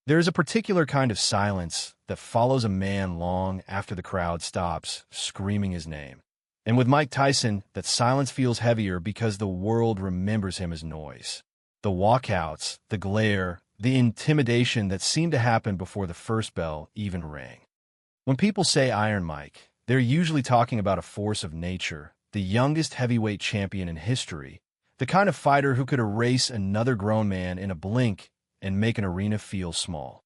There is a particular kind of silence that follows a man long after the crowd stops screaming his name. And with Mike Tyson, that silence feels heavier because the world remembers him as noise. The walkouts, the glare, the intimidation that seemed to happen before the first bell even rang. When people say Iron Mike, they're usually talking about a force of nature, the youngest heavyweight champion in history, the kind of fighter who could erase another grown man in a blink and make an arena feel small.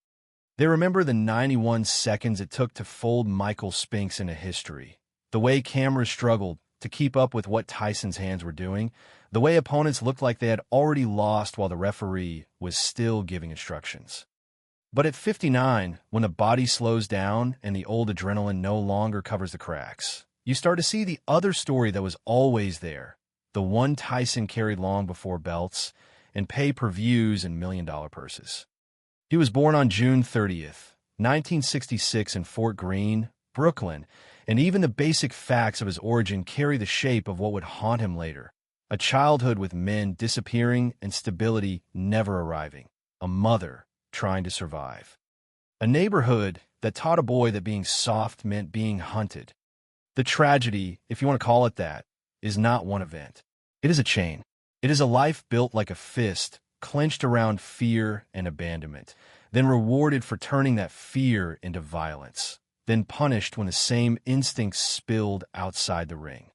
They remember the 91 seconds it took to fold Michael Spinks into history, the way cameras struggled to keep up with what Tyson's hands were doing, the way opponents looked like they had already lost while the referee was still giving instructions. But at 59, when the body slows down and the old adrenaline no longer covers the cracks, you start to see the other story that was always there, the one Tyson carried long before belts and pay-per-views and million-dollar purses. He was born on June 30th, 1966 in Fort Greene, Brooklyn, and even the basic facts of his origin carry the shape of what would haunt him later. A childhood with men disappearing and stability never arriving. A mother trying to survive. A neighborhood that taught a boy that being soft meant being hunted. The tragedy, if you want to call it that, is not one event. It is a chain. It is a life built like a fist, clenched around fear and abandonment, then rewarded for turning that fear into violence, then punished when the same instincts spilled outside the ring.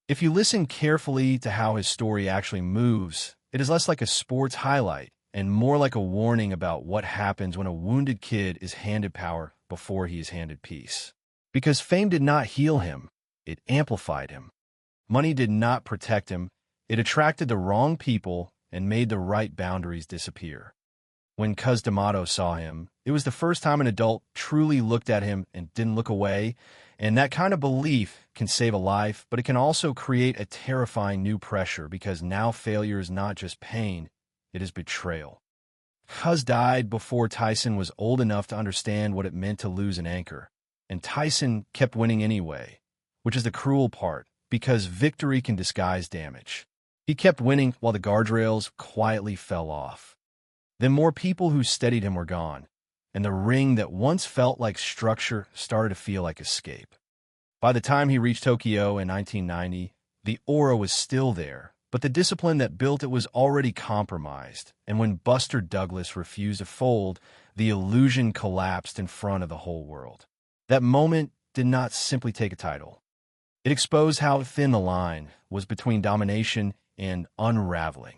If you listen carefully to how his story actually moves, it is less like a sports highlight and more like a warning about what happens when a wounded kid is handed power before he is handed peace. Because fame did not heal him, it amplified him. Money did not protect him, it attracted the wrong people and made the right boundaries disappear. When Cus D'Amato saw him, it was the first time an adult truly looked at him and didn't look away, and that kind of belief can save a life, but it can also create a terrifying new pressure because now failure is not just pain, it is betrayal. Cus died before Tyson was old enough to understand what it meant to lose an anchor, and Tyson kept winning anyway, which is the cruel part, because victory can disguise damage. He kept winning while the guardrails quietly fell off. Then more people who steadied him were gone, and the ring that once felt like structure started to feel like escape. By the time he reached Tokyo in 1990, the aura was still there, but the discipline that built it was already compromised, and when Buster Douglas refused to fold, the illusion collapsed in front of the whole world. That moment did not simply take a title. It exposed how thin the line was between domination and unraveling.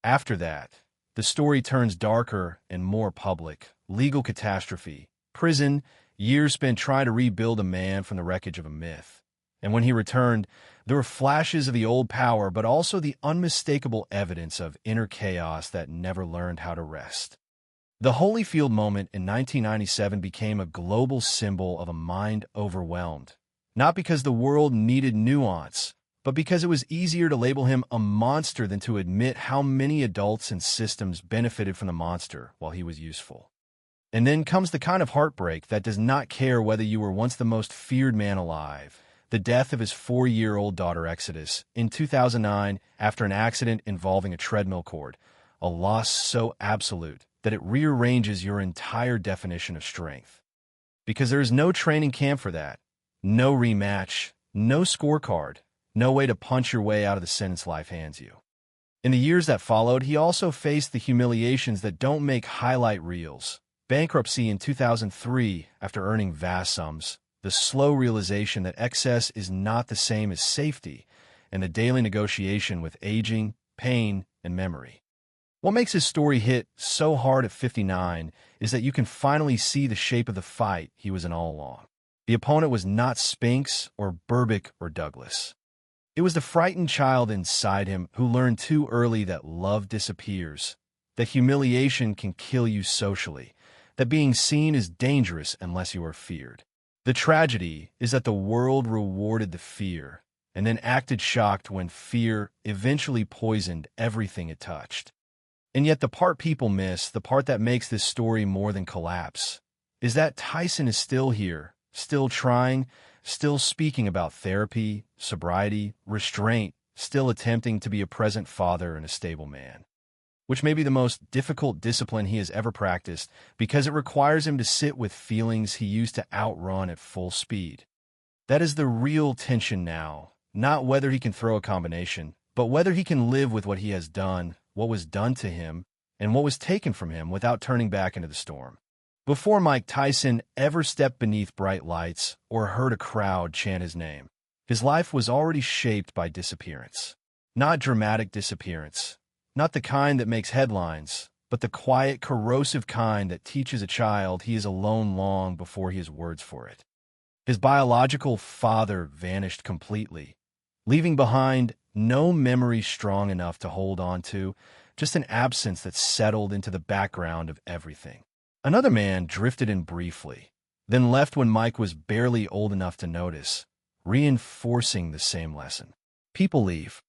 After that, the story turns darker and more public. Legal catastrophe, prison, years spent trying to rebuild a man from the wreckage of a myth. And when he returned, there were flashes of the old power, but also the unmistakable evidence of inner chaos that never learned how to rest. The Holyfield moment in 1997 became a global symbol of a mind overwhelmed, not because the world needed nuance, but because it was easier to label him a monster than to admit how many adults and systems benefited from the monster while he was useful. And then comes the kind of heartbreak that does not care whether you were once the most feared man alive. The death of his 4-year-old daughter Exodus in 2009 after an accident involving a treadmill cord, a loss so absolute that it rearranges your entire definition of strength. Because there is no training camp for that, no rematch, no scorecard, no way to punch your way out of the sentence life hands you. In the years that followed, he also faced the humiliations that don't make highlight reels. Bankruptcy in 2003 after earning vast sums, the slow realization that excess is not the same as safety, and the daily negotiation with aging, pain, and memory. What makes his story hit so hard at 59 is that you can finally see the shape of the fight he was in all along. The opponent was not Spinks or Berbick or Douglas. It was the frightened child inside him who learned too early that love disappears, that humiliation can kill you socially, that being seen is dangerous unless you are feared. The tragedy is that the world rewarded the fear and then acted shocked when fear eventually poisoned everything it touched. And yet the part people miss, the part that makes this story more than collapse, is that Tyson is still here, still trying, still speaking about therapy, sobriety, restraint, still attempting to be a present father and a stable man. which may be the most difficult discipline he has ever practiced because it requires him to sit with feelings he used to outrun at full speed. That is the real tension now, not whether he can throw a combination, but whether he can live with what he has done, what was done to him, and what was taken from him without turning back into the storm. Before Mike Tyson ever stepped beneath bright lights or heard a crowd chant his name, his life was already shaped by disappearance. Not dramatic disappearance, not the kind that makes headlines, but the quiet, corrosive kind that teaches a child he is alone long before he has words for it. His biological father vanished completely, leaving behind no memory strong enough to hold on to, just an absence that settled into the background of everything. Another man drifted in briefly, then left when Mike was barely old enough to notice, reinforcing the same lesson. People leave.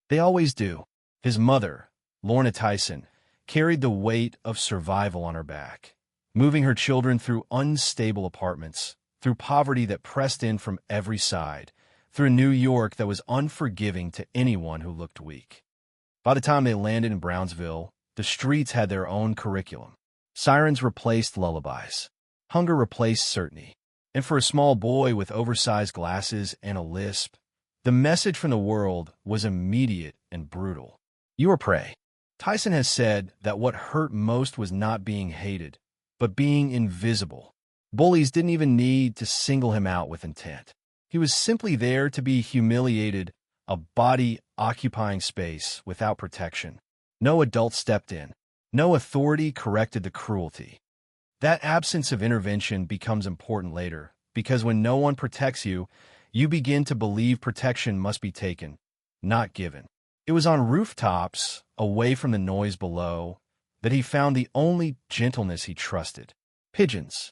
They always do. His mother, Lorna Tyson, carried the weight of survival on her back, moving her children through unstable apartments, through poverty that pressed in from every side, through a New York that was unforgiving to anyone who looked weak. By the time they landed in Brownsville, the streets had their own curriculum. Sirens replaced lullabies. Hunger replaced certainty. And for a small boy with oversized glasses and a lisp, the message from the world was immediate and brutal. You are prey. Tyson has said that what hurt most was not being hated, but being invisible. Bullies didn't even need to single him out with intent. He was simply there to be humiliated, a body occupying space without protection. No adult stepped in. No authority corrected the cruelty. That absence of intervention becomes important later, because when no one protects you, you begin to believe protection must be taken, not given. It was on rooftops, away from the noise below, that he found the only gentleness he trusted. Pigeons.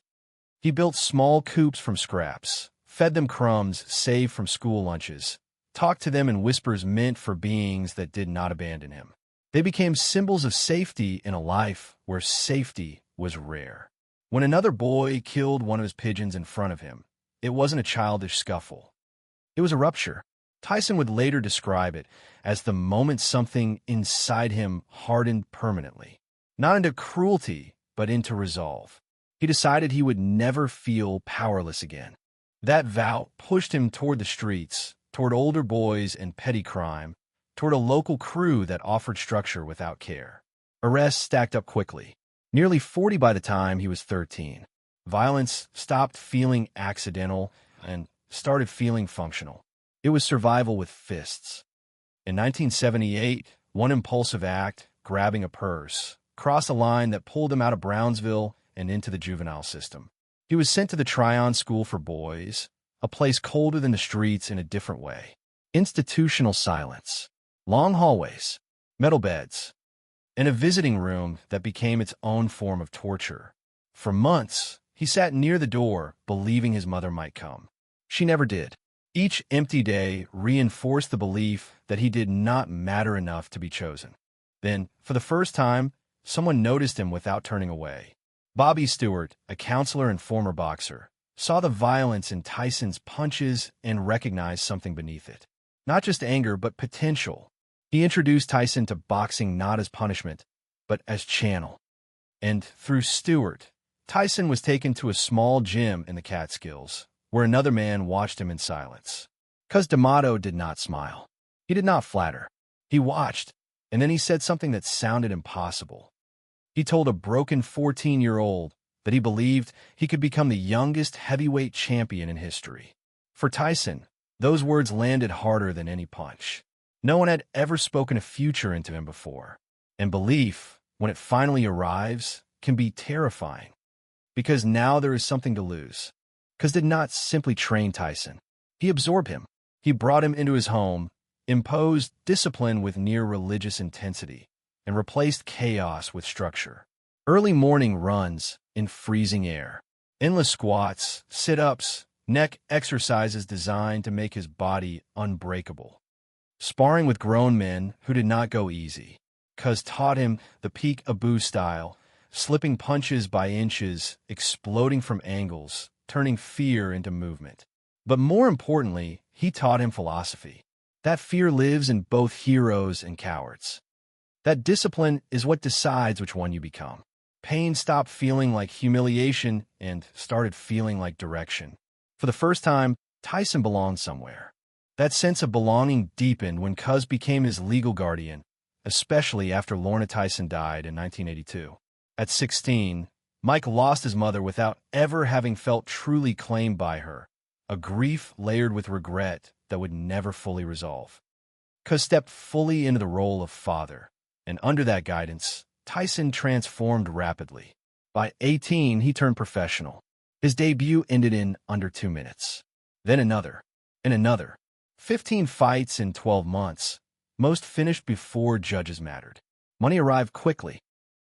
He built small coops from scraps, fed them crumbs saved from school lunches, talked to them in whispers meant for beings that did not abandon him. They became symbols of safety in a life where safety was rare. When another boy killed one of his pigeons in front of him, it wasn't a childish scuffle. It was a rupture. Tyson would later describe it as the moment something inside him hardened permanently, not into cruelty, but into resolve. He decided he would never feel powerless again. That vow pushed him toward the streets, toward older boys and petty crime, toward a local crew that offered structure without care. Arrests stacked up quickly, nearly 40 by the time he was 13. Violence stopped feeling accidental and started feeling functional. It was survival with fists. In 1978, one impulsive act, grabbing a purse, crossed a line that pulled him out of Brownsville and into the juvenile system. He was sent to the Tryon School for Boys, a place colder than the streets in a different way. Institutional silence, long hallways, metal beds, and a visiting room that became its own form of torture. For months, he sat near the door, believing his mother might come. She never did. Each empty day reinforced the belief that he did not matter enough to be chosen. Then, for the first time, someone noticed him without turning away. Bobby Stewart, a counselor and former boxer, saw the violence in Tyson's punches and recognized something beneath it. Not just anger, but potential. He introduced Tyson to boxing not as punishment, but as channel. And through Stewart, Tyson was taken to a small gym in the Catskills, where another man watched him in silence. Cuz D'Amato did not smile. He did not flatter. He watched, and then he said something that sounded impossible. He told a broken 14-year-old that he believed he could become the youngest heavyweight champion in history. For Tyson, those words landed harder than any punch. No one had ever spoken a future into him before. And belief, when it finally arrives, can be terrifying. Because now there is something to lose. Cuz did not simply train Tyson. He absorbed him. He brought him into his home, imposed discipline with near-religious intensity, and replaced chaos with structure. Early morning runs in freezing air. Endless squats, sit-ups, neck exercises designed to make his body unbreakable. Sparring with grown men who did not go easy. Cuz taught him the peak Abu style, slipping punches by inches, exploding from angles, turning fear into movement. But more importantly, he taught him philosophy. That fear lives in both heroes and cowards. That discipline is what decides which one you become. Pain stopped feeling like humiliation and started feeling like direction. For the first time, Tyson belonged somewhere. That sense of belonging deepened when Cuz became his legal guardian, especially after Lorna Tyson died in 1982. At 16, Mike lost his mother without ever having felt truly claimed by her, a grief layered with regret that would never fully resolve. Cuz stepped fully into the role of father, and under that guidance, Tyson transformed rapidly. By 18, he turned professional. His debut ended in under 2 minutes. Then another, and another. 15 fights in 12 months, most finished before judges mattered. Money arrived quickly.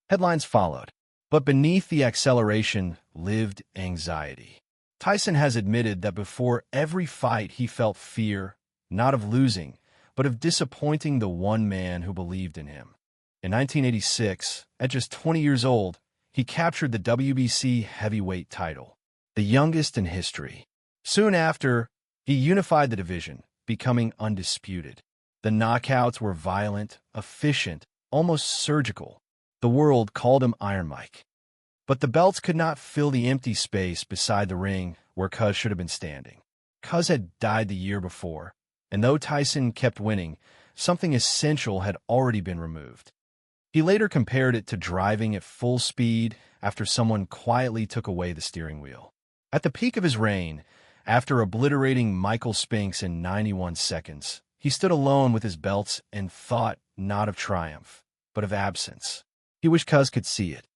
Headlines followed. But beneath the acceleration lived anxiety. Tyson has admitted that before every fight he felt fear, not of losing, but of disappointing the one man who believed in him. In 1986, at just 20 years old, he captured the WBC heavyweight title, the youngest in history. Soon after, he unified the division, becoming undisputed. The knockouts were violent, efficient, almost surgical. The world called him Iron Mike. But the belts could not fill the empty space beside the ring where Cuz should have been standing. Cuz had died the year before, and though Tyson kept winning, something essential had already been removed. He later compared it to driving at full speed after someone quietly took away the steering wheel. At the peak of his reign, after obliterating Michael Spinks in 91 seconds, he stood alone with his belts and thought not of triumph, but of absence. He wished Cuz could see it.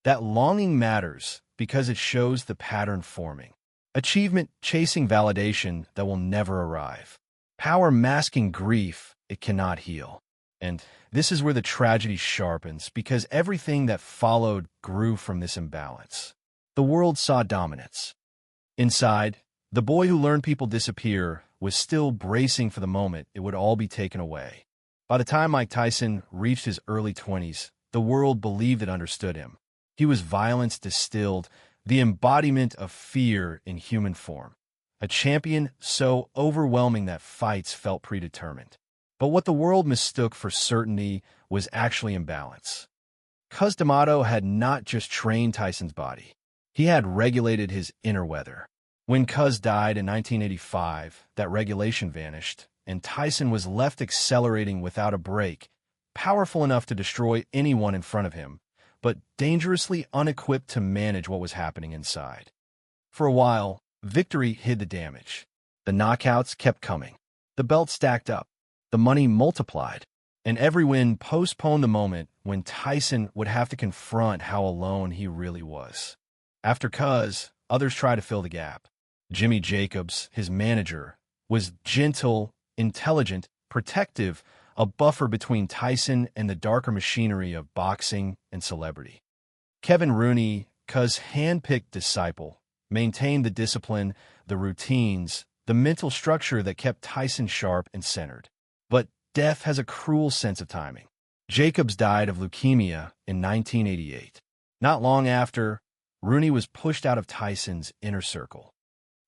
That longing matters because it shows the pattern forming. Achievement chasing validation that will never arrive. Power masking grief it cannot heal. And this is where the tragedy sharpens because everything that followed grew from this imbalance. The world saw dominance. Inside, the boy who learned people disappear was still bracing for the moment it would all be taken away. By the time Mike Tyson reached his early 20s, the world believed it understood him. He was violence distilled, the embodiment of fear in human form. A champion so overwhelming that fights felt predetermined. But what the world mistook for certainty was actually imbalance. Cus D'Amato had not just trained Tyson's body. He had regulated his inner weather. When Cus died in 1985, that regulation vanished, and Tyson was left accelerating without a break, powerful enough to destroy anyone in front of him, but dangerously unequipped to manage what was happening inside. For a while, victory hid the damage. The knockouts kept coming. The belt stacked up. The money multiplied. And every win postponed the moment when Tyson would have to confront how alone he really was. After Cuz, others tried to fill the gap. Jimmy Jacobs, his manager, was gentle, intelligent, protective, a buffer between Tyson and the darker machinery of boxing and celebrity. Kevin Rooney, Cuz's hand-picked disciple, maintained the discipline, the routines, the mental structure that kept Tyson sharp and centered. But death has a cruel sense of timing. Jacobs died of leukemia in 1988. Not long after, Rooney was pushed out of Tyson's inner circle.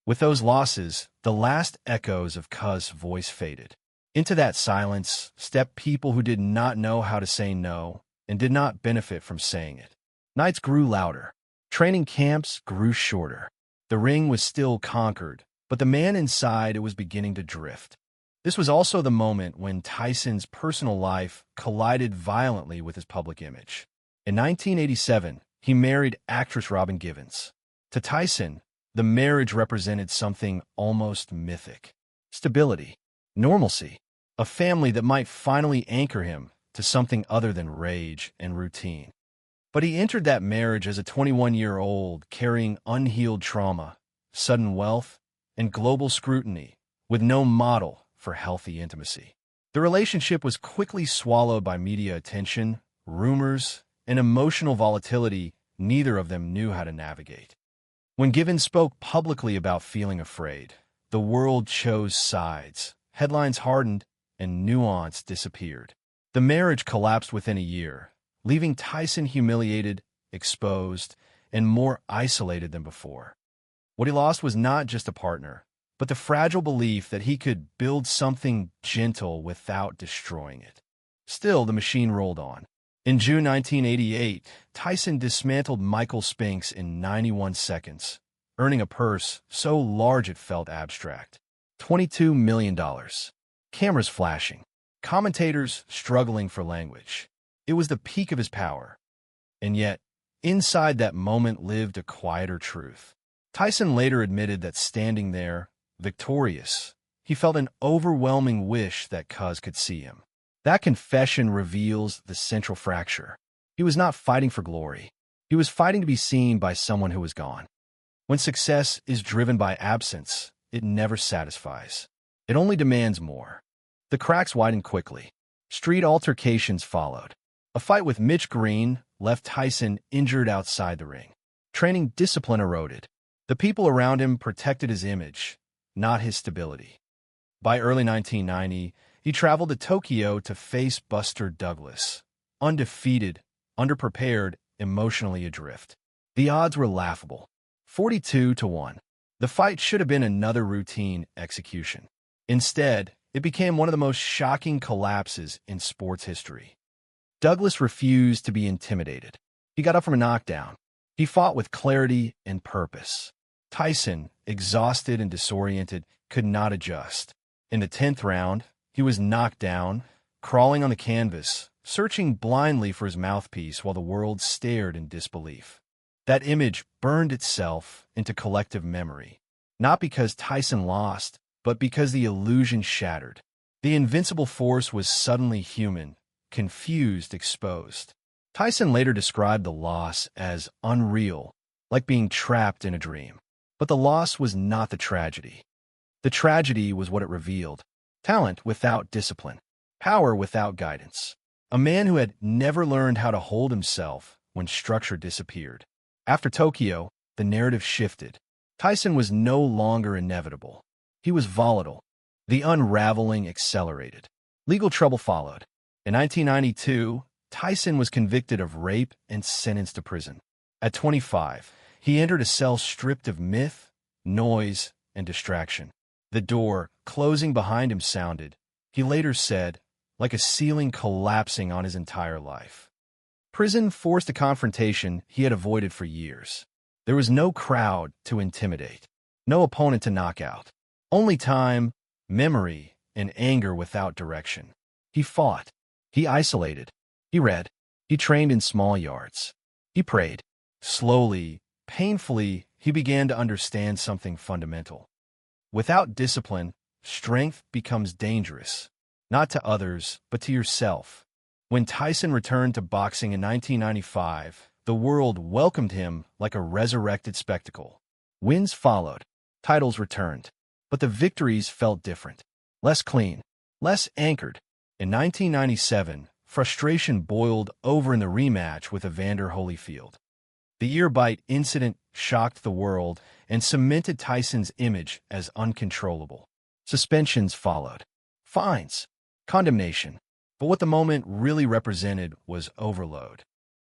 With those losses, the last echoes of Cuz's voice faded. Into that silence stepped people who did not know how to say no and did not benefit from saying it. Nights grew louder. Training camps grew shorter. The ring was still conquered, but the man inside it was beginning to drift. This was also the moment when Tyson's personal life collided violently with his public image. In 1987, he married actress Robin Givens. To Tyson, the marriage represented something almost mythic. Stability, normalcy, a family that might finally anchor him to something other than rage and routine. But he entered that marriage as a 21-year-old carrying unhealed trauma, sudden wealth, and global scrutiny, with no model for healthy intimacy. The relationship was quickly swallowed by media attention, rumors, and emotional volatility neither of them knew how to navigate. When Givens spoke publicly about feeling afraid, the world chose sides, headlines hardened, and nuance disappeared. The marriage collapsed within a year, leaving Tyson humiliated, exposed, and more isolated than before. What he lost was not just a partner, but the fragile belief that he could build something gentle without destroying it. Still, the machine rolled on. In June 1988, Tyson dismantled Michael Spinks in 91 seconds, earning a purse so large it felt abstract. $22 million. Cameras flashing. Commentators struggling for language. It was the peak of his power. And yet, inside that moment lived a quieter truth. Tyson later admitted that standing there, victorious, he felt an overwhelming wish that Cuz could see him. That confession reveals the central fracture. He was not fighting for glory. He was fighting to be seen by someone who was gone. When success is driven by absence, it never satisfies. It only demands more. The cracks widened quickly. Street altercations followed. A fight with Mitch Green left Tyson injured outside the ring. Training discipline eroded. The people around him protected his image, not his stability. By early 1990, he traveled to Tokyo to face Buster Douglas. Undefeated, underprepared, emotionally adrift. The odds were laughable. 42-1. The fight should have been another routine execution. Instead, it became one of the most shocking collapses in sports history. Douglas refused to be intimidated. He got up from a knockdown. He fought with clarity and purpose. Tyson, exhausted and disoriented, could not adjust. In the 10th round, he was knocked down, crawling on the canvas, searching blindly for his mouthpiece while the world stared in disbelief. That image burned itself into collective memory, not because Tyson lost, but because the illusion shattered. The invincible force was suddenly human, confused, exposed. Tyson later described the loss as unreal, like being trapped in a dream. But the loss was not the tragedy. The tragedy was what it revealed. Talent without discipline. Power without guidance. A man who had never learned how to hold himself when structure disappeared. After Tokyo, the narrative shifted. Tyson was no longer inevitable. He was volatile. The unraveling accelerated. Legal trouble followed. In 1992, Tyson was convicted of rape and sentenced to prison. At 25, he entered a cell stripped of myth, noise, and distraction. The door, closing behind him, sounded, he later said, like a ceiling collapsing on his entire life. Prison forced a confrontation he had avoided for years. There was no crowd to intimidate, no opponent to knock out. Only time, memory, and anger without direction. He fought. He isolated. He read. He trained in small yards. He prayed. Slowly, painfully, he began to understand something fundamental. Without discipline, strength becomes dangerous, not to others, but to yourself. When Tyson returned to boxing in 1995, the world welcomed him like a resurrected spectacle. Wins followed. Titles returned. But the victories felt different. Less clean. Less anchored. In 1997, frustration boiled over in the rematch with Evander Holyfield. The ear bite incident shocked the world and cemented Tyson's image as uncontrollable. Suspensions followed. Fines. Condemnation. But what the moment really represented was overload.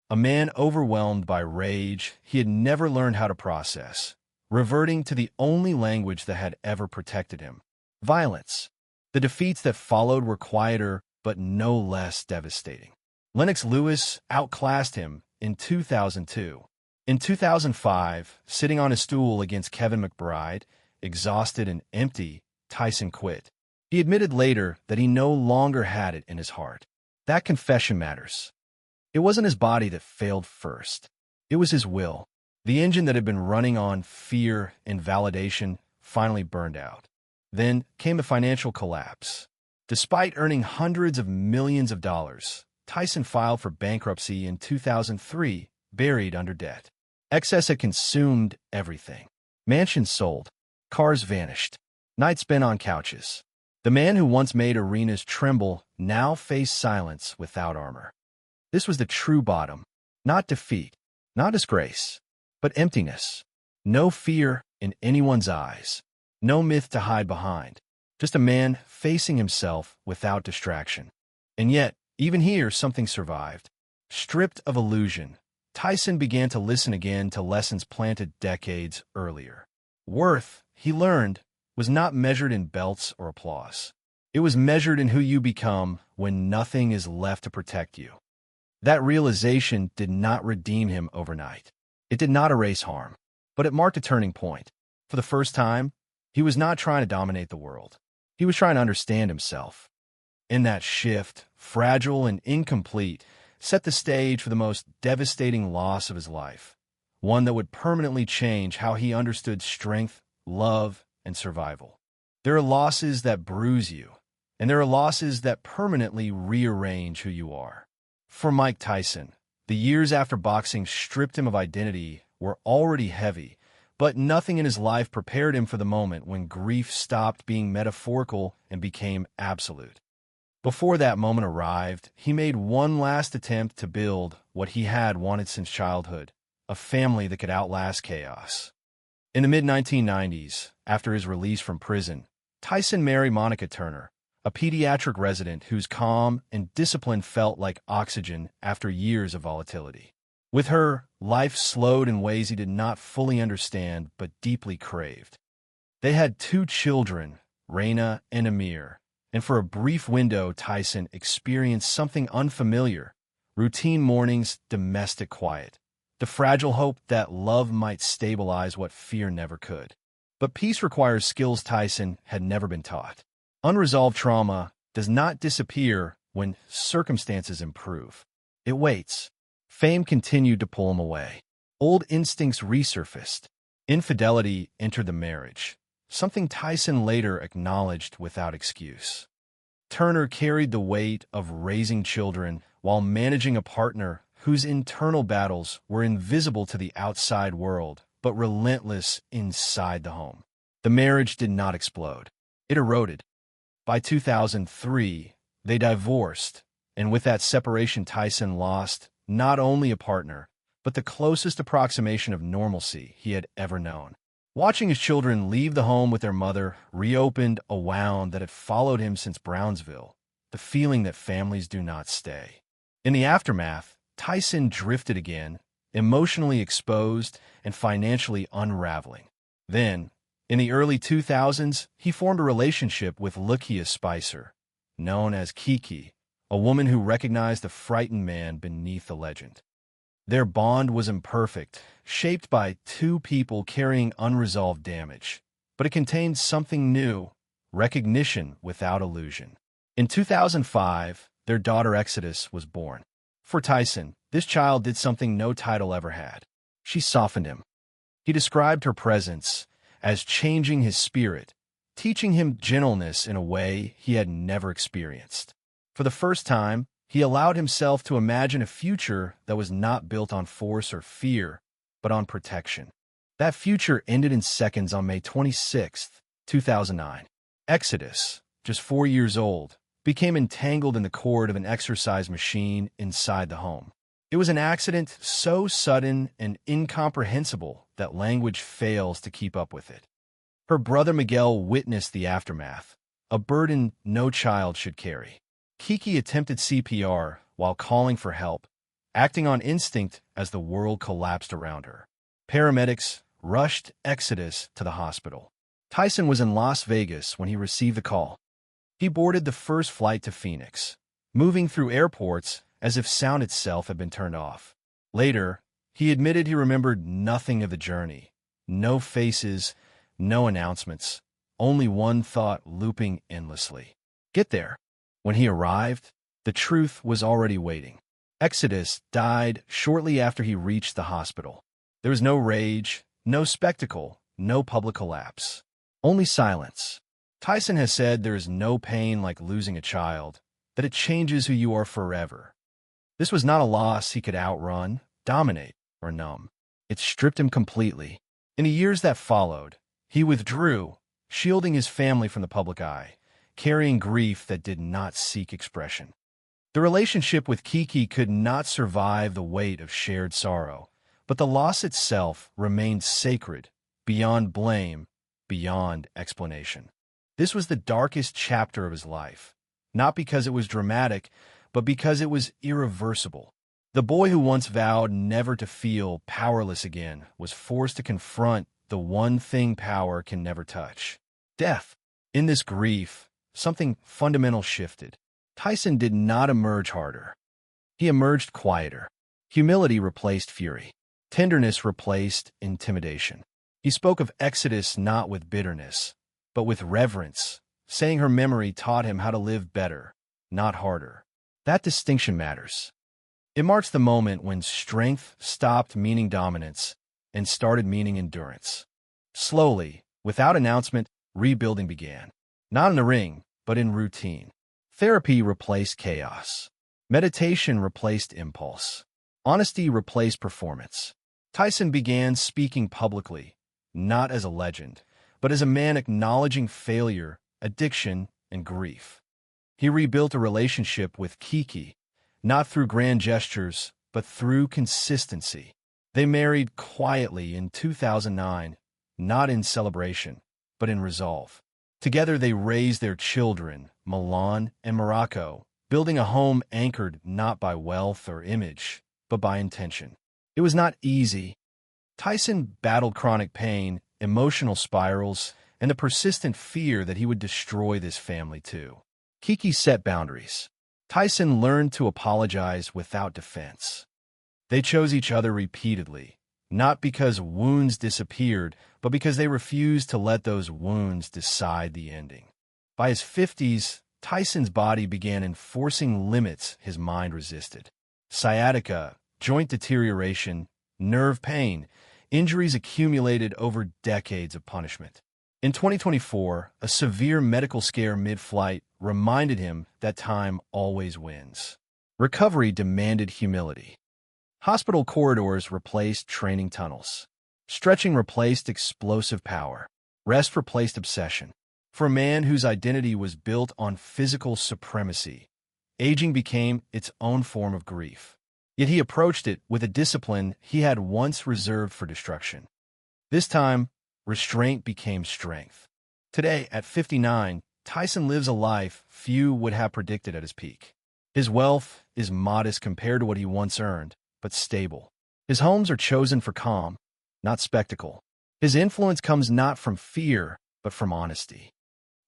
A man overwhelmed by rage he had never learned how to process, reverting to the only language that had ever protected him. Violence. The defeats that followed were quieter, but no less devastating. Lennox Lewis outclassed him in 2002. In 2005, sitting on a stool against Kevin McBride, exhausted and empty, Tyson quit. He admitted later that he no longer had it in his heart. That confession matters. It wasn't his body that failed first. It was his will. The engine that had been running on fear and validation finally burned out. Then came the financial collapse. Despite earning hundreds of millions of dollars, Tyson filed for bankruptcy in 2003, buried under debt. Excess had consumed everything. Mansions sold. Cars vanished. Nights spent on couches. The man who once made arenas tremble now faced silence without armor. This was the true bottom. Not defeat, not disgrace, but emptiness. No fear in anyone's eyes. No myth to hide behind. Just a man facing himself without distraction. And yet, even here, something survived. Stripped of illusion, Tyson began to listen again to lessons planted decades earlier. Worth, he learned, was not measured in belts or applause. It was measured in who you become when nothing is left to protect you. That realization did not redeem him overnight. It did not erase harm, but it marked a turning point. For the first time, he was not trying to dominate the world. He was trying to understand himself. In that shift, fragile and incomplete, set the stage for the most devastating loss of his life, one that would permanently change how he understood strength, love, and survival. There are losses that bruise you, and there are losses that permanently rearrange who you are. For Mike Tyson, the years after boxing stripped him of identity were already heavy, but nothing in his life prepared him for the moment when grief stopped being metaphorical and became absolute. Before that moment arrived, he made one last attempt to build what he had wanted since childhood, a family that could outlast chaos. In the mid-1990s, after his release from prison, Tyson married Monica Turner, a pediatric resident whose calm and discipline felt like oxygen after years of volatility. With her, life slowed in ways he did not fully understand but deeply craved. They had 2 children, Raina and Amir, and for a brief window Tyson experienced something unfamiliar: routine mornings, domestic quiet, the fragile hope that love might stabilize what fear never could. But peace requires skills Tyson had never been taught. Unresolved trauma does not disappear when circumstances improve. It waits. Fame continued to pull him away. Old instincts resurfaced. Infidelity entered the marriage, something Tyson later acknowledged without excuse. Turner carried the weight of raising children while managing a partner whose internal battles were invisible to the outside world but relentless inside the home. The marriage did not explode. It eroded. By 2003, they divorced, and with that separation, Tyson lost not only a partner, but the closest approximation of normalcy he had ever known. Watching his children leave the home with their mother reopened a wound that had followed him since Brownsville, the feeling that families do not stay. In the aftermath, Tyson drifted again, emotionally exposed and financially unraveling. Then, in the early 2000s, he formed a relationship with Lakia Spicer, known as Kiki, a woman who recognized the frightened man beneath the legend. Their bond was imperfect, shaped by 2 people carrying unresolved damage, but it contained something new: recognition without illusion. In 2005, their daughter Exodus was born. For Tyson, this child did something no title ever had. She softened him. He described her presence as changing his spirit, teaching him gentleness in a way he had never experienced. For the first time, he allowed himself to imagine a future that was not built on force or fear, but on protection. That future ended in seconds on May 26, 2009. Exodus, just 4 years old, became entangled in the cord of an exercise machine inside the home. It was an accident so sudden and incomprehensible that language fails to keep up with it. Her brother Miguel witnessed the aftermath, a burden no child should carry. Kiki attempted CPR while calling for help, acting on instinct as the world collapsed around her. Paramedics rushed Exodus to the hospital. Tyson was in Las Vegas when he received the call. He boarded the first flight to Phoenix, moving through airports as if sound itself had been turned off. Later, he admitted he remembered nothing of the journey. No faces, no announcements, only one thought looping endlessly: get there. When he arrived, the truth was already waiting. Exodus died shortly after he reached the hospital. There was no rage, no spectacle, no public collapse. Only silence. Tyson has said there is no pain like losing a child, that it changes who you are forever. This was not a loss he could outrun, dominate, or numb. It stripped him completely. In the years that followed, he withdrew, shielding his family from the public eye, carrying grief that did not seek expression. The relationship with Kiki could not survive the weight of shared sorrow, but the loss itself remained sacred, beyond blame, beyond explanation. This was the darkest chapter of his life, not because it was dramatic, but because it was irreversible. The boy who once vowed never to feel powerless again was forced to confront the one thing power can never touch: death. In this grief, something fundamental shifted. Tyson did not emerge harder. He emerged quieter. Humility replaced fury. Tenderness replaced intimidation. He spoke of Exodus not with bitterness, but with reverence, saying her memory taught him how to live better, not harder. That distinction matters. It marks the moment when strength stopped meaning dominance and started meaning endurance. Slowly, without announcement, rebuilding began. Not in the ring, but in routine. Therapy replaced chaos. Meditation replaced impulse. Honesty replaced performance. Tyson began speaking publicly, not as a legend, but as a man acknowledging failure, addiction, and grief. He rebuilt a relationship with Kiki, not through grand gestures, but through consistency. They married quietly in 2009, not in celebration, but in resolve. Together they raised their children, Milan and Morocco, building a home anchored not by wealth or image, but by intention. It was not easy. Tyson battled chronic pain, emotional spirals, and the persistent fear that he would destroy this family too. Kiki set boundaries. Tyson learned to apologize without defense. They chose each other repeatedly, not because wounds disappeared, but because they refused to let those wounds decide the ending. By his 50s, Tyson's body began enforcing limits his mind resisted. Sciatica, joint deterioration, nerve pain, injuries accumulated over decades of punishment. In 2024, a severe medical scare mid-flight reminded him that time always wins. Recovery demanded humility. Hospital corridors replaced training tunnels. Stretching replaced explosive power. Rest replaced obsession. For a man whose identity was built on physical supremacy, aging became its own form of grief. Yet he approached it with a discipline he had once reserved for destruction. This time, restraint became strength. Today, at 59, Tyson lives a life few would have predicted at his peak. His wealth is modest compared to what he once earned, but stable. His homes are chosen for calm, not spectacle. His influence comes not from fear, but from honesty.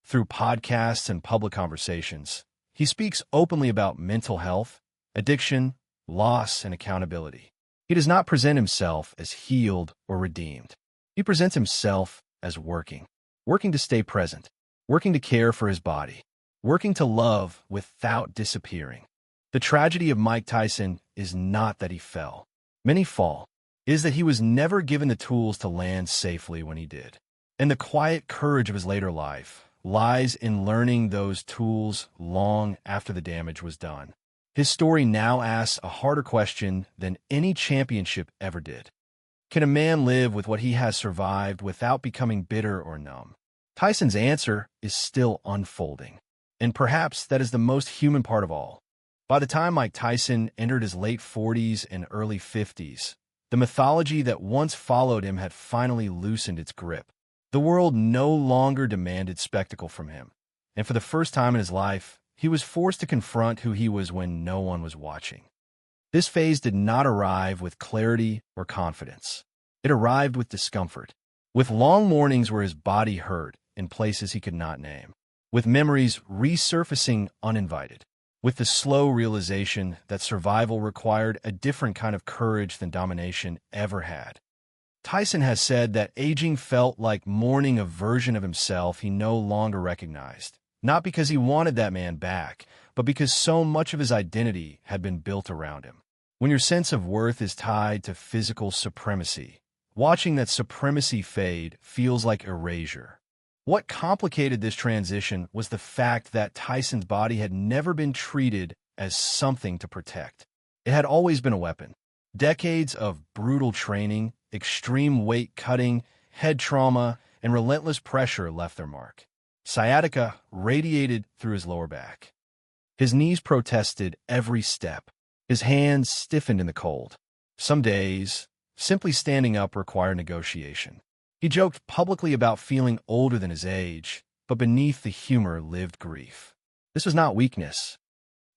Through podcasts and public conversations, he speaks openly about mental health, addiction, loss, and accountability. He does not present himself as healed or redeemed. He presents himself as working to stay present, working to care for his body, working to love without disappearing. The tragedy of Mike Tyson is not that he fell. Many fall. It is that he was never given the tools to land safely when he did. And the quiet courage of his later life lies in learning those tools long after the damage was done. His story now asks a harder question than any championship ever did. Can a man live with what he has survived without becoming bitter or numb? Tyson's answer is still unfolding. And perhaps that is the most human part of all. By the time Mike Tyson entered his late 40s and early 50s, the mythology that once followed him had finally loosened its grip. The world no longer demanded spectacle from him, and for the first time in his life, he was forced to confront who he was when no one was watching. This phase did not arrive with clarity or confidence. It arrived with discomfort, with long mornings where his body hurt in places he could not name, with memories resurfacing uninvited, with the slow realization that survival required a different kind of courage than domination ever had. Tyson has said that aging felt like mourning a version of himself he no longer recognized, not because he wanted that man back, but because so much of his identity had been built around him. When your sense of worth is tied to physical supremacy, watching that supremacy fade feels like erasure. What complicated this transition was the fact that Tyson's body had never been treated as something to protect. It had always been a weapon. Decades of brutal training, extreme weight cutting, head trauma, and relentless pressure left their mark. Sciatica radiated through his lower back. His knees protested every step. His hands stiffened in the cold. Some days, simply standing up required negotiation. He joked publicly about feeling older than his age, but beneath the humor lived grief. This was not weakness.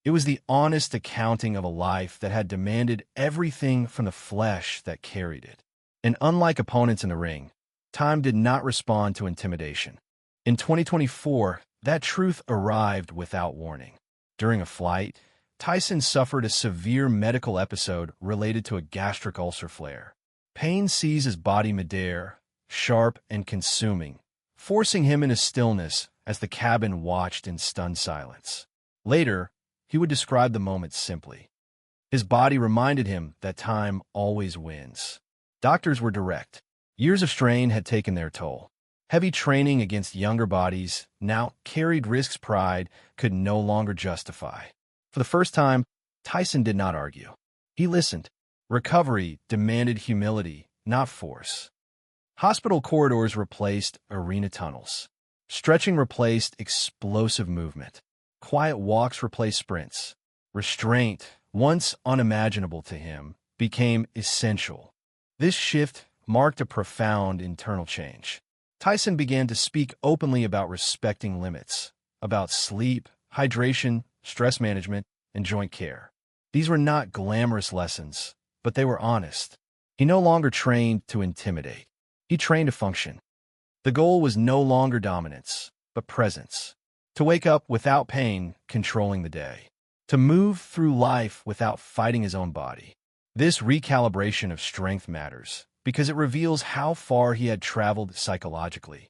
It was the honest accounting of a life that had demanded everything from the flesh that carried it. And unlike opponents in the ring, time did not respond to intimidation. In 2024, That truth arrived without warning. During a flight, Tyson suffered a severe medical episode related to a gastric ulcer flare. Pain seized his body midair, sharp and consuming, forcing him into stillness as the cabin watched in stunned silence. Later, he would describe the moment simply. His body reminded him that time always wins. Doctors were direct. Years of strain had taken their toll. Heavy training against younger bodies now carried risks pride could no longer justify. For the first time, Tyson did not argue. He listened. Recovery demanded humility, not force. Hospital corridors replaced arena tunnels. Stretching replaced explosive movement. Quiet walks replaced sprints. Restraint, once unimaginable to him, became essential. This shift marked a profound internal change. Tyson began to speak openly about respecting limits, about sleep, hydration, stress management, and joint care. These were not glamorous lessons, but they were honest. He no longer trained to intimidate. He trained to function. The goal was no longer dominance, but presence. To wake up without pain, controlling the day. To move through life without fighting his own body. This recalibration of strength matters, because it reveals how far he had traveled psychologically.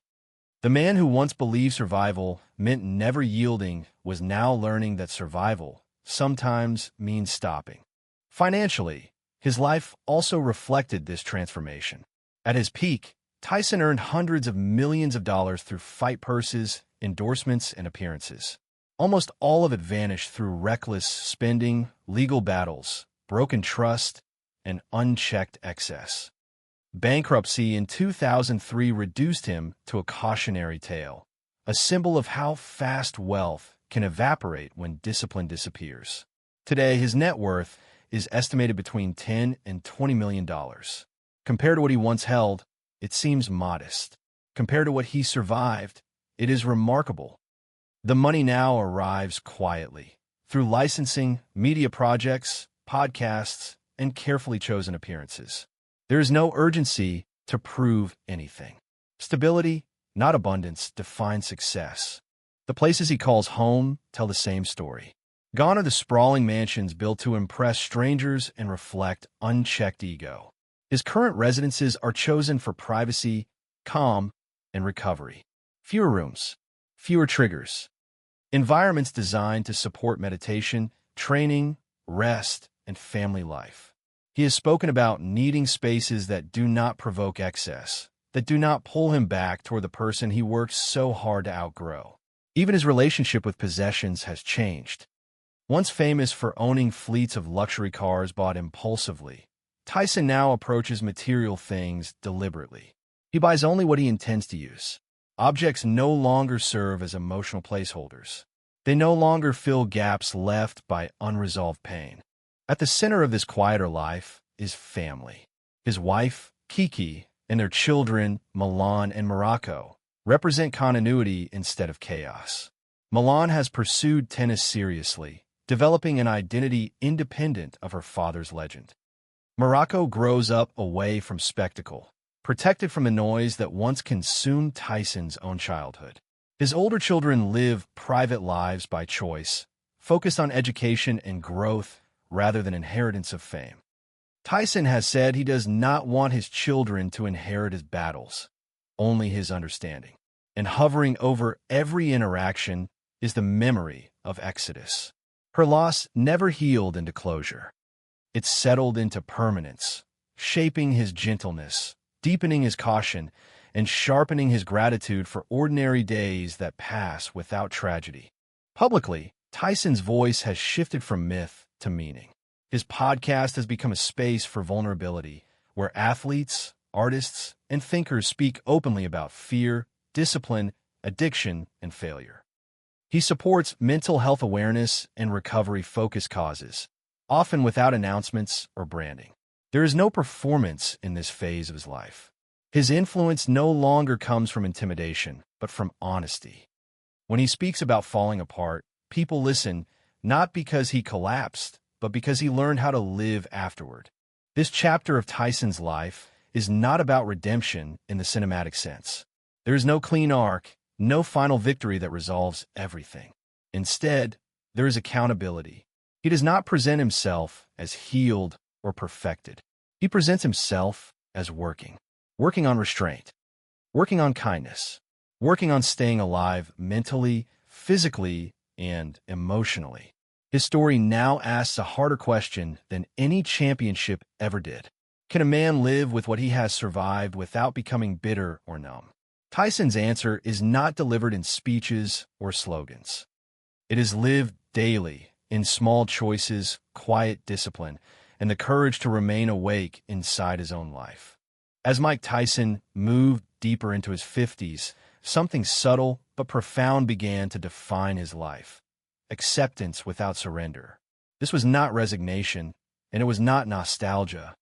The man who once believed survival meant never yielding was now learning that survival sometimes means stopping. Financially, his life also reflected this transformation. At his peak, Tyson earned hundreds of millions of dollars through fight purses, endorsements, and appearances. Almost all of it vanished through reckless spending, legal battles, broken trust, and unchecked excess. Bankruptcy in 2003 reduced him to a cautionary tale, a symbol of how fast wealth can evaporate when discipline disappears. Today, his net worth is estimated between $10 and $20 million. Compared to what he once held, it seems modest. Compared to what he survived, it is remarkable. The money now arrives quietly, through licensing, media projects, podcasts, and carefully chosen appearances. There is no urgency to prove anything. Stability, not abundance, defines success. The places he calls home tell the same story. Gone are the sprawling mansions built to impress strangers and reflect unchecked ego. His current residences are chosen for privacy, calm, and recovery. Fewer rooms, fewer triggers. Environments designed to support meditation, training, rest, and family life. He has spoken about needing spaces that do not provoke excess, that do not pull him back toward the person he worked so hard to outgrow. Even his relationship with possessions has changed. Once famous for owning fleets of luxury cars bought impulsively, Tyson now approaches material things deliberately. He buys only what he intends to use. Objects no longer serve as emotional placeholders. They no longer fill gaps left by unresolved pain. At the center of this quieter life is family. His wife, Kiki, and their children, Milan and Morocco, represent continuity instead of chaos. Milan has pursued tennis seriously, developing an identity independent of her father's legend. Morocco grows up away from spectacle, protected from the noise that once consumed Tyson's own childhood. His older children live private lives by choice, focused on education and growth rather than inheritance of fame. Tyson has said he does not want his children to inherit his battles, only his understanding. And hovering over every interaction is the memory of Exodus. Her loss never healed into closure. It settled into permanence, shaping his gentleness, deepening his caution, and sharpening his gratitude for ordinary days that pass without tragedy. Publicly, Tyson's voice has shifted from myth to meaning. His podcast has become a space for vulnerability, where athletes, artists, and thinkers speak openly about fear, discipline, addiction, and failure. He supports mental health awareness and recovery-focused causes, often without announcements or branding. There is no performance in this phase of his life. His influence no longer comes from intimidation, but from honesty. When he speaks about falling apart, people listen not because he collapsed, but because he learned how to live afterward. This chapter of Tyson's life is not about redemption in the cinematic sense. There is no clean arc, no final victory that resolves everything. Instead, there is accountability. He does not present himself as healed or perfected. He presents himself as working on restraint, working on kindness, working on staying alive mentally, physically, and emotionally. His story now asks a harder question than any championship ever did. Can a man live with what he has survived without becoming bitter or numb? Tyson's answer is not delivered in speeches or slogans. It is lived daily in small choices, quiet discipline, and the courage to remain awake inside his own life. As Mike Tyson moved deeper into his 50s, something subtle but profound began to define his life. Acceptance without surrender. This was not resignation, and it was not nostalgia.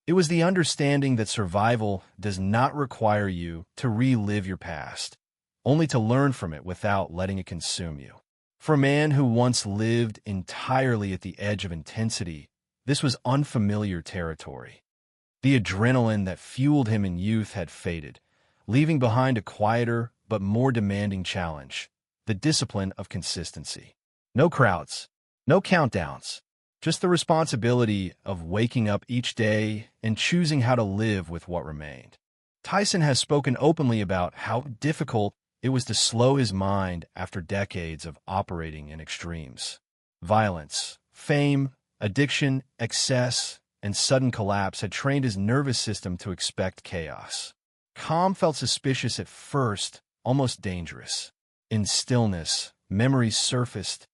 It was the understanding that survival does not require you to relive your past, only to learn from it without letting it consume you. For a man who once lived entirely at the edge of intensity, this was unfamiliar territory. The adrenaline that fueled him in youth had faded, leaving behind a quieter but more demanding challenge, the discipline of consistency. No crowds, no countdowns, just the responsibility of waking up each day and choosing how to live with what remained. Tyson has spoken openly about how difficult it was to slow his mind after decades of operating in extremes. Violence, fame, addiction, excess, and sudden collapse had trained his nervous system to expect chaos. Calm felt suspicious at first, almost dangerous. In stillness, memories surfaced.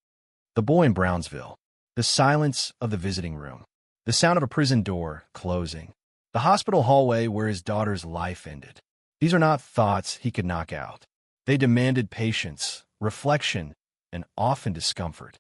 The boy in Brownsville, the silence of the visiting room, the sound of a prison door closing, the hospital hallway where his daughter's life ended. These are not thoughts he could knock out. They demanded patience, reflection, and often discomfort.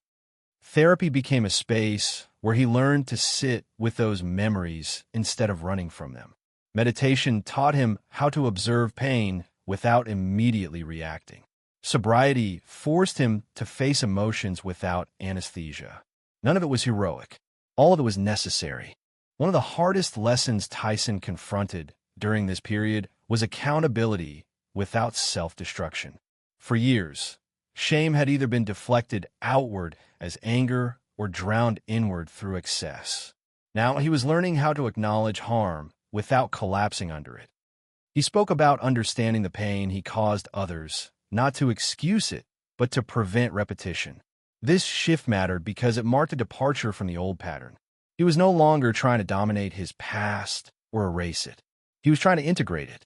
Therapy became a space where he learned to sit with those memories instead of running from them. Meditation taught him how to observe pain without immediately reacting. Sobriety forced him to face emotions without anesthesia. None of it was heroic. All of it was necessary. One of the hardest lessons Tyson confronted during this period was accountability without self-destruction. For years, shame had either been deflected outward as anger or drowned inward through excess. Now he was learning how to acknowledge harm without collapsing under it. He spoke about understanding the pain he caused others, not to excuse it, but to prevent repetition. This shift mattered because it marked a departure from the old pattern. He was no longer trying to dominate his past or erase it. He was trying to integrate it,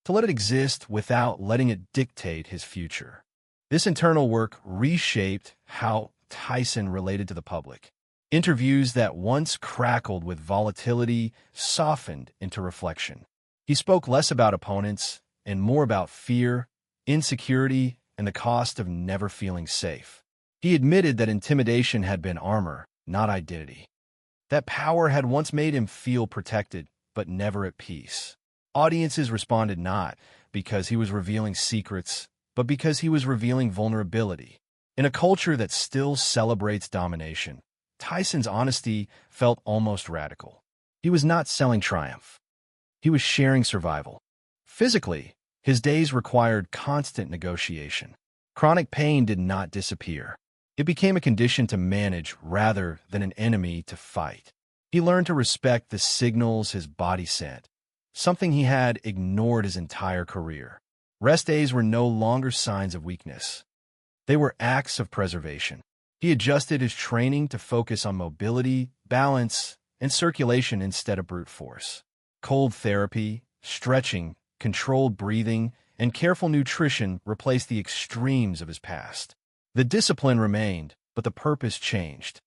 to let it exist without letting it dictate his future. This internal work reshaped how Tyson related to the public. Interviews that once crackled with volatility softened into reflection. He spoke less about opponents and more about fear, insecurity, and the cost of never feeling safe. He admitted that intimidation had been armor, not identity. That power had once made him feel protected, but never at peace. Audiences responded not because he was revealing secrets, but because he was revealing vulnerability. In a culture that still celebrates domination, Tyson's honesty felt almost radical. He was not selling triumph. He was sharing survival. Physically, his days required constant negotiation. Chronic pain did not disappear. It became a condition to manage rather than an enemy to fight. He learned to respect the signals his body sent, something he had ignored his entire career. Rest days were no longer signs of weakness. They were acts of preservation. He adjusted his training to focus on mobility, balance, and circulation instead of brute force. Cold therapy, stretching, controlled breathing, and careful nutrition replaced the extremes of his past. The discipline remained, but the purpose changed.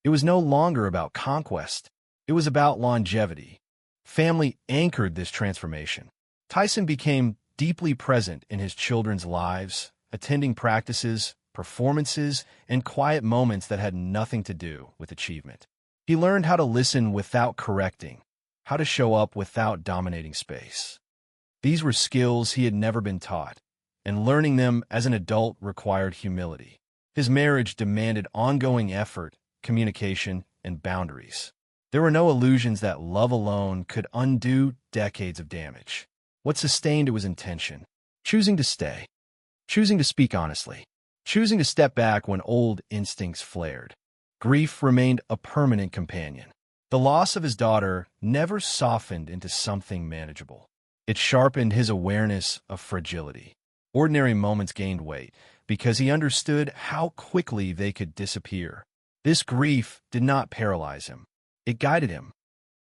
It was no longer about conquest. It was about longevity. Family anchored this transformation. Tyson became deeply present in his children's lives, attending practices, performances, and quiet moments that had nothing to do with achievement. He learned how to listen without correcting, how to show up without dominating space. These were skills he had never been taught, and learning them as an adult required humility. His marriage demanded ongoing effort, communication, and boundaries. There were no illusions that love alone could undo decades of damage. What sustained it was intention, choosing to stay, choosing to speak honestly, choosing to step back when old instincts flared. Grief remained a permanent companion. The loss of his daughter never softened into something manageable. It sharpened his awareness of fragility. Ordinary moments gained weight because he understood how quickly they could disappear. This grief did not paralyze him. It guided him.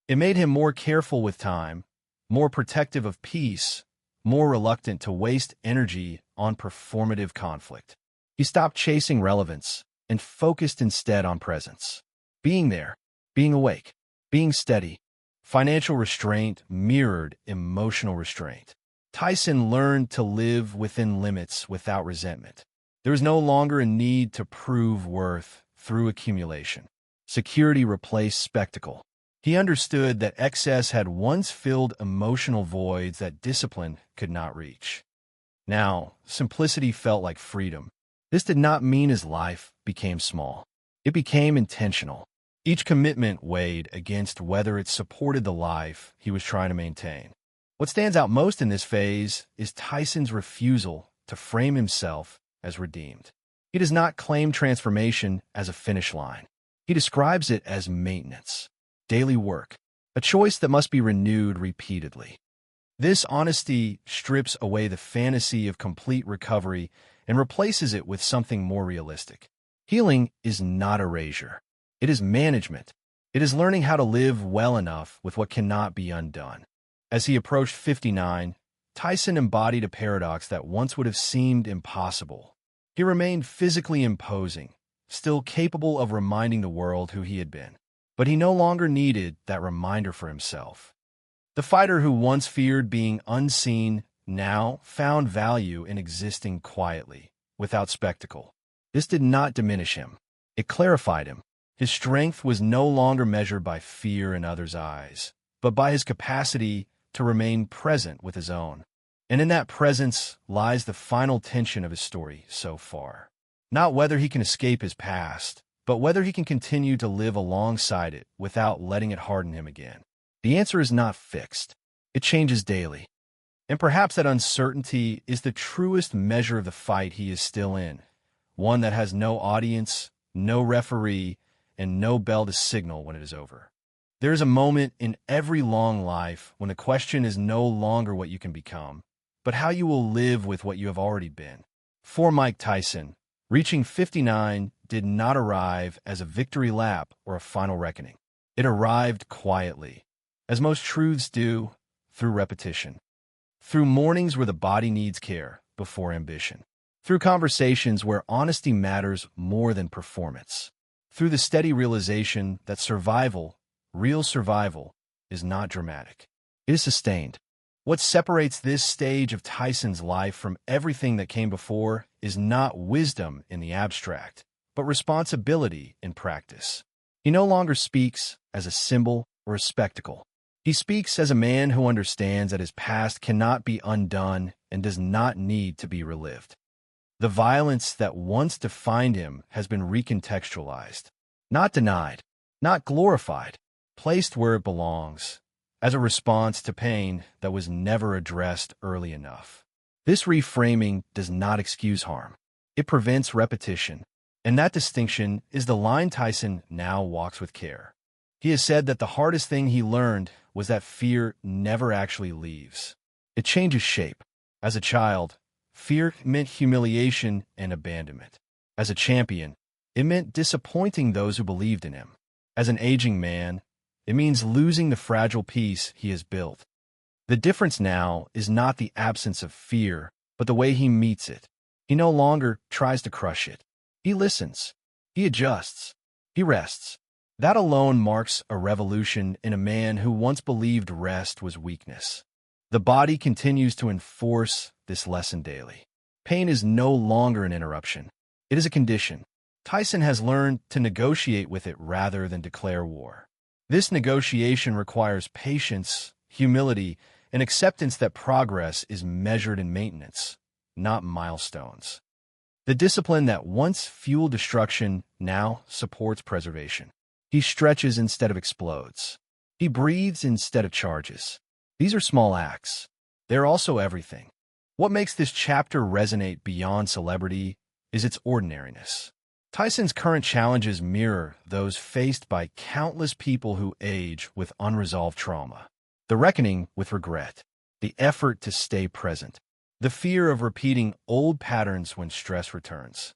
It made him more careful with time, more protective of peace, more reluctant to waste energy on performative conflict. He stopped chasing relevance and focused instead on presence. Being there, being awake, being steady. Financial restraint mirrored emotional restraint. Tyson learned to live within limits without resentment. There was no longer a need to prove worth through accumulation. Security replaced spectacle. He understood that excess had once filled emotional voids that discipline could not reach. Now, simplicity felt like freedom. This did not mean his life became small. It became intentional. Each commitment weighed against whether it supported the life he was trying to maintain. What stands out most in this phase is Tyson's refusal to frame himself as redeemed. He does not claim transformation as a finish line. He describes it as maintenance, daily work, a choice that must be renewed repeatedly. This honesty strips away the fantasy of complete recovery and replaces it with something more realistic. Healing is not erasure. It is management. It is learning how to live well enough with what cannot be undone. As he approached 59, Tyson embodied a paradox that once would have seemed impossible. He remained physically imposing, still capable of reminding the world who he had been. But he no longer needed that reminder for himself. The fighter who once feared being unseen now found value in existing quietly, without spectacle. This did not diminish him. It clarified him. His strength was no longer measured by fear in others' eyes, but by his capacity to remain present with his own. And in that presence lies the final tension of his story so far. Not whether he can escape his past, but whether he can continue to live alongside it without letting it harden him again. The answer is not fixed. It changes daily. And perhaps that uncertainty is the truest measure of the fight he is still in, one that has no audience, no referee, and no bell to signal when it is over. There is a moment in every long life when the question is no longer what you can become, but how you will live with what you have already been. For Mike Tyson, reaching 59 did not arrive as a victory lap or a final reckoning. It arrived quietly, as most truths do, through repetition. Through mornings where the body needs care before ambition. Through conversations where honesty matters more than performance. Through the steady realization that survival, real survival, is not dramatic. It is sustained. What separates this stage of Tyson's life from everything that came before is not wisdom in the abstract, but responsibility in practice. He no longer speaks as a symbol or a spectacle. He speaks as a man who understands that his past cannot be undone and does not need to be relived. The violence that once defined him has been recontextualized, not denied, not glorified, placed where it belongs, as a response to pain that was never addressed early enough. This reframing does not excuse harm. It prevents repetition, and that distinction is the line Tyson now walks with care. He has said that the hardest thing he learned was that fear never actually leaves. It changes shape. As a child, fear meant humiliation and abandonment. As a champion, it meant disappointing those who believed in him. As an aging man, it means losing the fragile peace he has built. The difference now is not the absence of fear, but the way he meets it. He no longer tries to crush it. He listens. He adjusts. He rests. That alone marks a revolution in a man who once believed rest was weakness. The body continues to enforce this lesson daily. Pain is no longer an interruption. It is a condition. Tyson has learned to negotiate with it rather than declare war. This negotiation requires patience, humility, and acceptance that progress is measured in maintenance, not milestones. The discipline that once fueled destruction now supports preservation. He stretches instead of explodes. He breathes instead of charges. These are small acts. They're also everything. What makes this chapter resonate beyond celebrity is its ordinariness. Tyson's current challenges mirror those faced by countless people who age with unresolved trauma. The reckoning with regret, the effort to stay present, the fear of repeating old patterns when stress returns,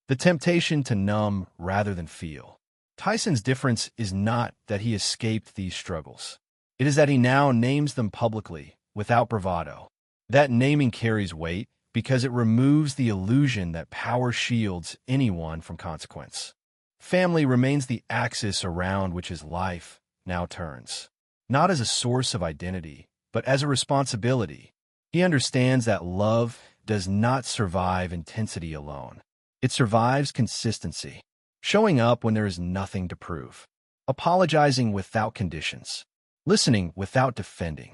the temptation to numb rather than feel. Tyson's difference is not that he escaped these struggles. It is that he now names them publicly, without bravado. That naming carries weight because it removes the illusion that power shields anyone from consequence. Family remains the axis around which his life now turns, not as a source of identity, but as a responsibility. He understands that love does not survive intensity alone. It survives consistency, showing up when there is nothing to prove, apologizing without conditions, listening without defending.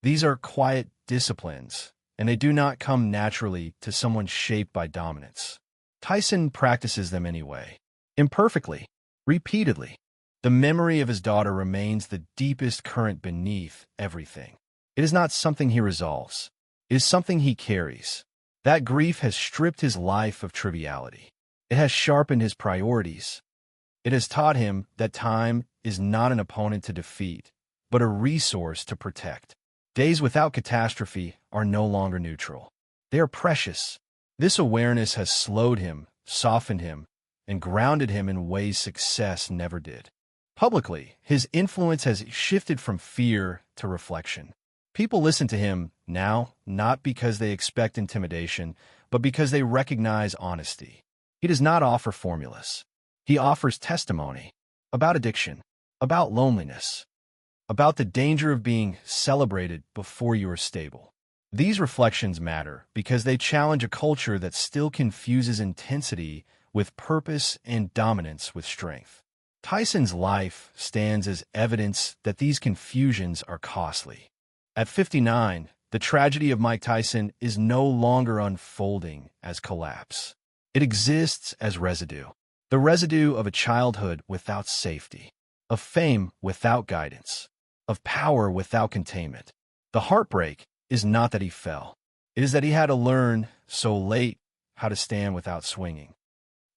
These are quiet disciplines, and they do not come naturally to someone shaped by dominance. Tyson practices them anyway, imperfectly, repeatedly. The memory of his daughter remains the deepest current beneath everything. It is not something he resolves. It is something he carries. That grief has stripped his life of triviality. It has sharpened his priorities. It has taught him that time is not an opponent to defeat, but a resource to protect. Days without catastrophe are no longer neutral. They are precious. This awareness has slowed him, softened him, and grounded him in ways success never did. Publicly, his influence has shifted from fear to reflection. People listen to him now not because they expect intimidation, but because they recognize honesty. He does not offer formulas. He offers testimony about addiction, about loneliness, about the danger of being celebrated before you are stable. These reflections matter because they challenge a culture that still confuses intensity with purpose and dominance with strength. Tyson's life stands as evidence that these confusions are costly. At 59, the tragedy of Mike Tyson is no longer unfolding as collapse. It exists as residue. The residue of a childhood without safety, of fame without guidance, of power without containment. The heartbreak is not that he fell. It is that he had to learn so late how to stand without swinging.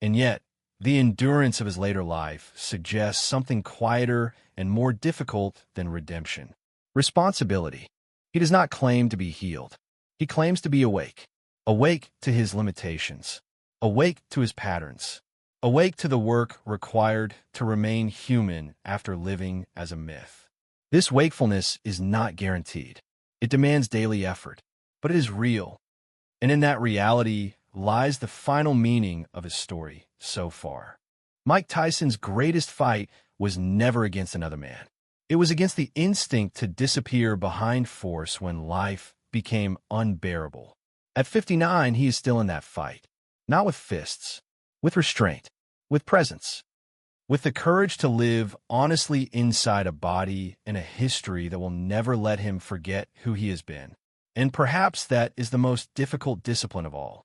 And yet, the endurance of his later life suggests something quieter and more difficult than redemption. Responsibility. He does not claim to be healed. He claims to be awake. Awake to his limitations. Awake to his patterns. Awake to the work required to remain human after living as a myth. This wakefulness is not guaranteed. It demands daily effort, but it is real. And in that reality lies the final meaning of his story so far. Mike Tyson's greatest fight was never against another man. It was against the instinct to disappear behind force when life became unbearable. At 59, he is still in that fight. Not with fists, with restraint, with presence, with the courage to live honestly inside a body and a history that will never let him forget who he has been. And perhaps that is the most difficult discipline of all.